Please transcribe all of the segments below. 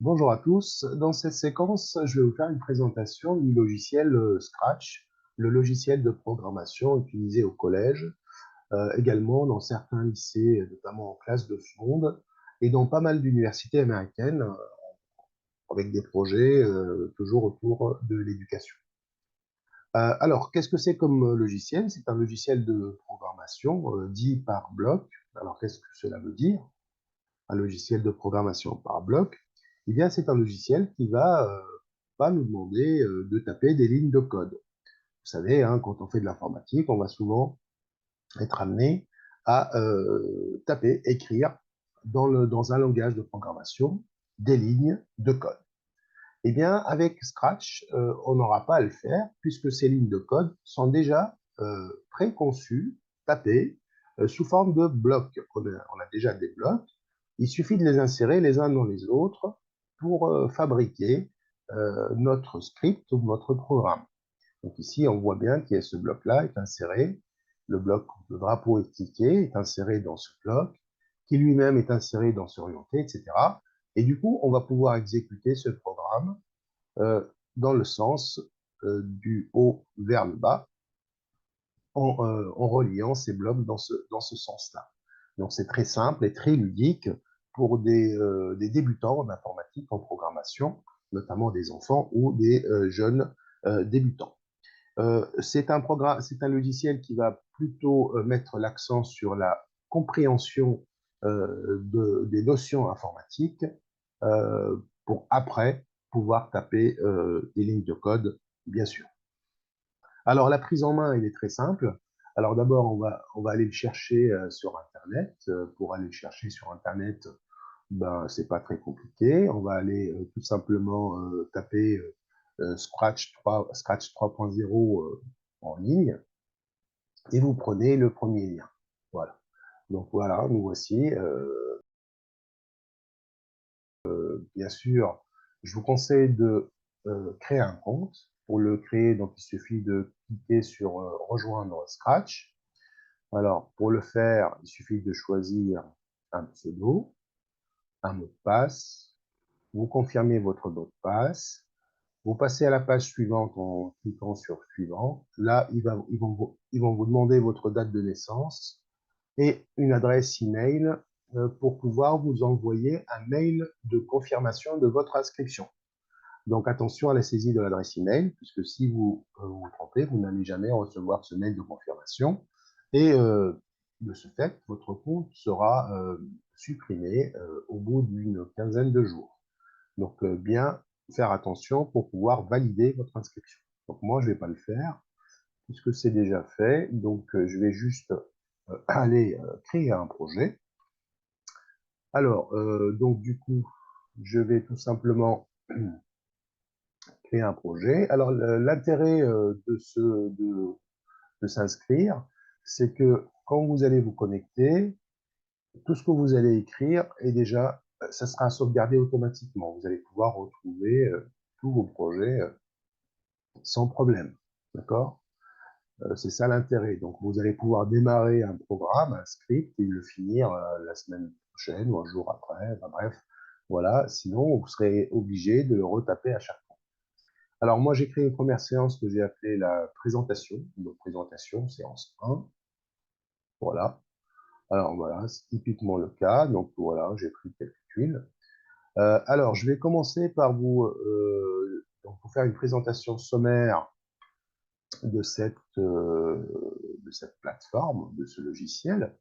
Bonjour à tous. Dans cette séquence, je vais vous faire une présentation du logiciel Scratch, le logiciel de programmation utilisé au collège, également dans certains lycées, notamment en classe de seconde, et dans pas mal d'universités américaines, avec des projets toujours autour de l'éducation. Alors, qu'est-ce que c'est comme logiciel? C'est un logiciel de programmation dit par bloc. Alors, qu'est-ce que cela veut dire? Un logiciel de programmation par bloc, eh bien, c'est un logiciel qui va pas nous demander de taper des lignes de code. Vous savez, hein, quand on fait de l'informatique, on va souvent être amené à taper, écrire dans un langage de programmation des lignes de code. Eh bien, avec Scratch, on n'aura pas à le faire puisque ces lignes de code sont déjà préconçues, tapées, sous forme de blocs. On a déjà des blocs. Il suffit de les insérer les uns dans les autres pour fabriquer notre script ou notre programme. Donc ici, on voit bien que ce bloc-là est inséré. Le bloc de drapeau est cliqué, est inséré dans ce bloc, qui lui-même est inséré dans ce orienté, etc. Et du coup, on va pouvoir exécuter ce programme euh, dans le sens du haut vers le bas, en reliant ces blocs dans ce sens-là. Donc c'est très simple et très ludique pour des débutants en informatique, en programmation, notamment des enfants ou des jeunes débutants. C'est un logiciel qui va plutôt mettre l'accent sur la compréhension des notions informatiques pour après pouvoir taper des lignes de code, bien sûr. Alors, la prise en main, elle est très simple. Alors, d'abord, on va aller le chercher sur Internet. Pour aller le chercher sur Internet, ben, c'est pas très compliqué. On va aller tout simplement taper Scratch 3.0 en ligne et vous prenez le premier lien. Voilà. Donc voilà, nous voici. Bien sûr, je vous conseille de créer un compte. Pour le créer, donc il suffit de cliquer sur rejoindre Scratch. Alors, pour le faire, il suffit de choisir un pseudo, un mot de passe, vous confirmez votre mot de passe, vous passez à la page suivante en cliquant sur suivant. Là, ils vont vous demander votre date de naissance et une adresse email pour pouvoir vous envoyer un mail de confirmation de votre inscription. Donc attention à la saisie de l'adresse email, puisque si vous vous trompez, vous n'allez jamais recevoir ce mail de confirmation. Et de ce fait, votre compte sera supprimé au bout d'une quinzaine de jours. Donc bien faire attention pour pouvoir valider votre inscription. Donc moi, je ne vais pas le faire, puisque c'est déjà fait. Donc je vais juste aller créer un projet. Alors, donc du coup, je vais tout simplement créer un projet. Alors, l'intérêt de s'inscrire, c'est que quand vous allez vous connecter, tout ce que vous allez écrire est déjà, ça sera sauvegardé automatiquement. Vous allez pouvoir retrouver tous vos projets sans problème. D'accord? C'est ça l'intérêt. Donc, vous allez pouvoir démarrer un programme, un script, et le finir la semaine prochaine ou un jour après. Enfin, bref, voilà. Sinon, vous serez obligé de le retaper à chaque fois. Alors, moi, j'ai créé une première séance que j'ai appelée la présentation. Donc, présentation, séance 1. Voilà. Alors, voilà, c'est typiquement le cas. Donc, voilà, j'ai pris quelques tuiles. Alors, je vais commencer par donc, vous faire une présentation sommaire de cette plateforme, de ce logiciel.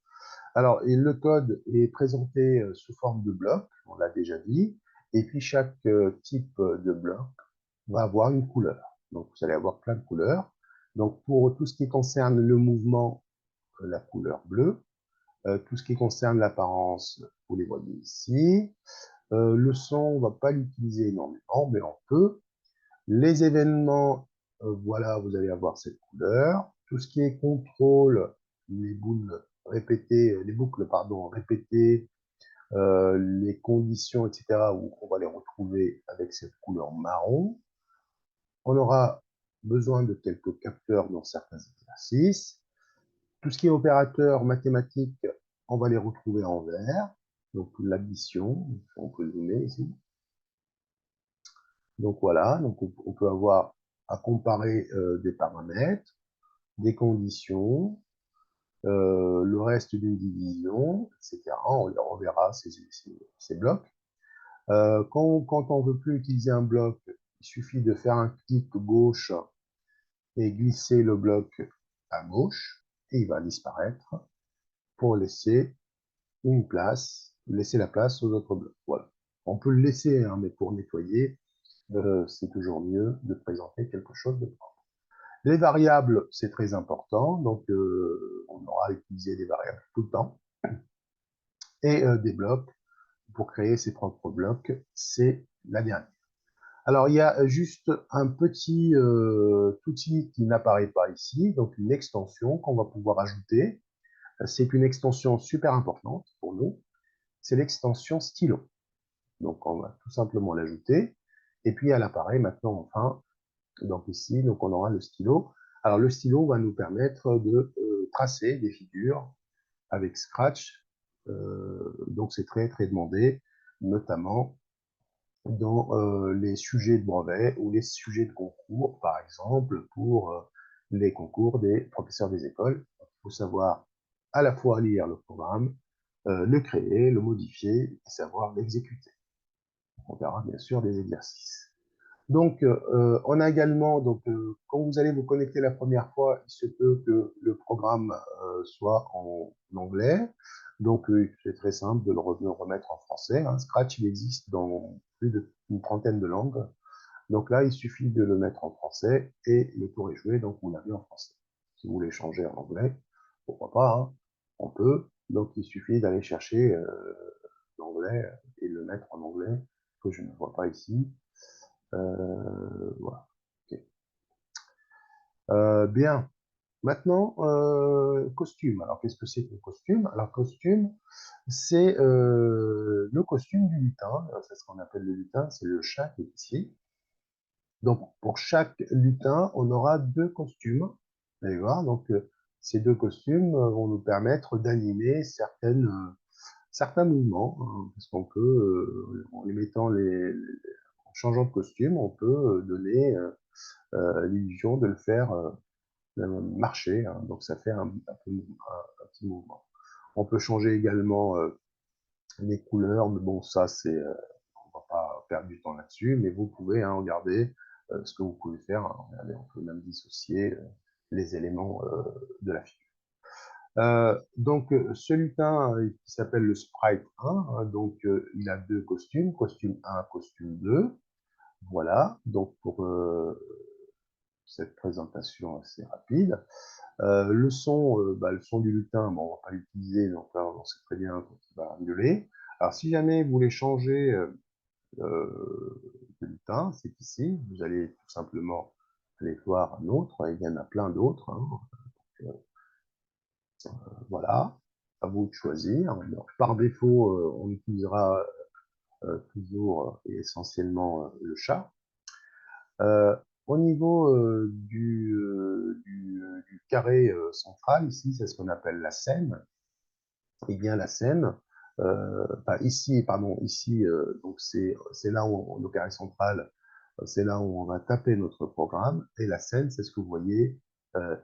Alors, et le code est présenté sous forme de bloc, on l'a déjà dit, et puis chaque type de bloc va avoir une couleur. Donc, vous allez avoir plein de couleurs. Donc, pour tout ce qui concerne le mouvement, la couleur bleue. Tout ce qui concerne l'apparence, vous les voyez ici. Le son, on ne va pas l'utiliser énormément, mais on peut. Les événements, voilà, vous allez avoir cette couleur. Tout ce qui est contrôle, les boucles, pardon, répétées, les conditions, etc., où on va les retrouver avec cette couleur marron. On aura besoin de quelques capteurs dans certains exercices. Tout ce qui est opérateur mathématique, on va les retrouver en vert. Donc l'addition, on peut zoomer ici. Donc voilà, donc on peut avoir à comparer des paramètres, des conditions, le reste d'une division, etc. On les reverra, ces blocs. Quand on ne veut plus utiliser un bloc, il suffit de faire un clic gauche et glisser le bloc à gauche, et il va disparaître pour laisser une place, laisser la place aux autres blocs. Voilà. On peut le laisser, hein, mais pour nettoyer, c'est toujours mieux de présenter quelque chose de propre. Les variables, c'est très important, donc on aura utilisé des variables tout le temps, et des blocs pour créer ses propres blocs, c'est la dernière. Alors, il y a juste un petit outil qui n'apparaît pas ici, donc une extension qu'on va pouvoir ajouter. C'est une extension super importante pour nous, c'est l'extension stylo. Donc, on va tout simplement l'ajouter, et puis elle apparaît maintenant enfin, donc ici, donc on aura le stylo. Alors, le stylo va nous permettre de tracer des figures avec Scratch, donc c'est très très demandé, notamment dans les sujets de brevet ou les sujets de concours, par exemple, pour les concours des professeurs des écoles. Il faut savoir à la fois lire le programme, le créer, le modifier et savoir l'exécuter. On verra bien sûr des exercices. Donc, on a également, donc, quand vous allez vous connecter la première fois, il se peut que le programme soit en anglais. Donc, c'est très simple de le remettre en français, hein. Scratch, il existe dans plus d'une trentaine de langues. Donc là, il suffit de le mettre en français et le tour est joué, donc vous l'avez en français. Si vous voulez changer en anglais, pourquoi pas, hein, on peut. Donc, il suffit d'aller chercher l'anglais et le mettre en anglais, que je ne vois pas ici. Voilà. Okay. Bien. Maintenant, costume. Alors, qu'est-ce que c'est que le costume? Alors, costume, c'est le costume du lutin. C'est ce qu'on appelle le lutin, c'est le chat qui est ici. Donc, pour chaque lutin, on aura deux costumes. Vous allez voir. Donc, ces deux costumes vont nous permettre d'animer certains mouvements, hein, parce qu'on peut, en les mettant en changeant de costume, on peut donner l'illusion de le faire marcher, hein, donc ça fait un petit mouvement. On peut changer également les couleurs, mais bon, ça, on va pas perdre du temps là-dessus, mais vous pouvez hein, regarder ce que vous pouvez faire. Hein, regardez, on peut même dissocier les éléments de la figure. Donc, ce lutin qui s'appelle le Sprite 1, hein, donc il a deux costumes, costume 1, costume 2. Voilà, donc pour cette présentation assez rapide. Le son du lutin, bon, on va pas l'utiliser, donc là, on sait très bien quand il va gueuler. Alors, si jamais vous voulez changer de lutin, c'est ici, vous allez tout simplement aller voir un autre, et il y en a plein d'autres. Hein. Voilà, à vous de choisir. Alors, par défaut, on utilisera toujours et essentiellement le chat. Au niveau du carré central, ici, c'est ce qu'on appelle la scène. Et bien la scène, ici, pardon, ici, donc c'est là où le carré central, c'est là où on va taper notre programme. Et la scène, c'est ce que vous voyez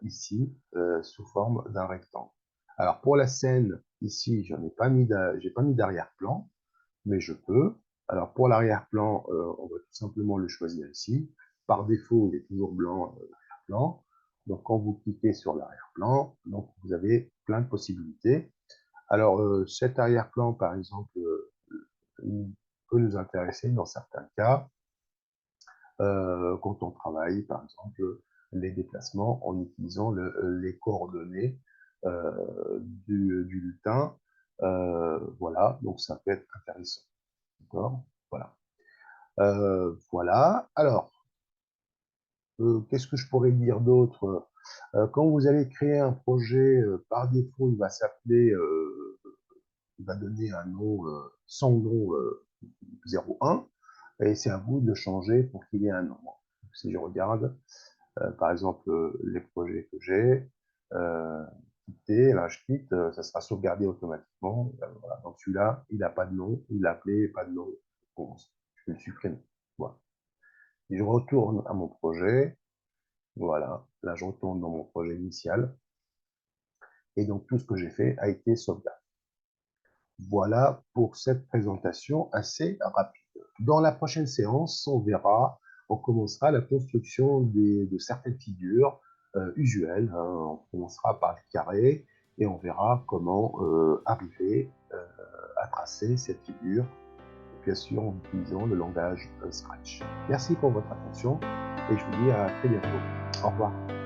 ici, sous forme d'un rectangle. Alors pour la scène, ici, j'ai pas mis d'arrière-plan, mais je peux. Alors pour l'arrière-plan, on va tout simplement le choisir ici. Par défaut, il est toujours blanc l'arrière-plan. Donc quand vous cliquez sur l'arrière-plan, donc vous avez plein de possibilités. Alors cet arrière-plan, par exemple, il peut nous intéresser dans certains cas quand on travaille, par exemple, les déplacements en utilisant les coordonnées du lutin. Voilà, donc ça peut être intéressant. D'accord? Voilà. Voilà. Alors, qu'est-ce que je pourrais dire d'autre? Quand vous allez créer un projet, par défaut, il va donner un nom sans nom 01, et c'est à vous de le changer pour qu'il ait un nom. Donc, si je regarde, par exemple, les projets que j'ai, quitter, là je quitte, ça sera sauvegardé automatiquement. Voilà. Donc celui-là, il n'a pas de nom, il l'a appelé, pas de nom. Bon, je peux le supprimer. Voilà. Je retourne à mon projet. Voilà, là je retourne dans mon projet initial. Et donc tout ce que j'ai fait a été sauvegardé. Voilà pour cette présentation assez rapide. Dans la prochaine séance, on commencera la construction de certaines figures usuelles, hein. On commencera par le carré et on verra comment arriver à tracer cette figure, bien sûr en utilisant le langage Scratch. Merci pour votre attention et je vous dis à très bientôt. Au revoir.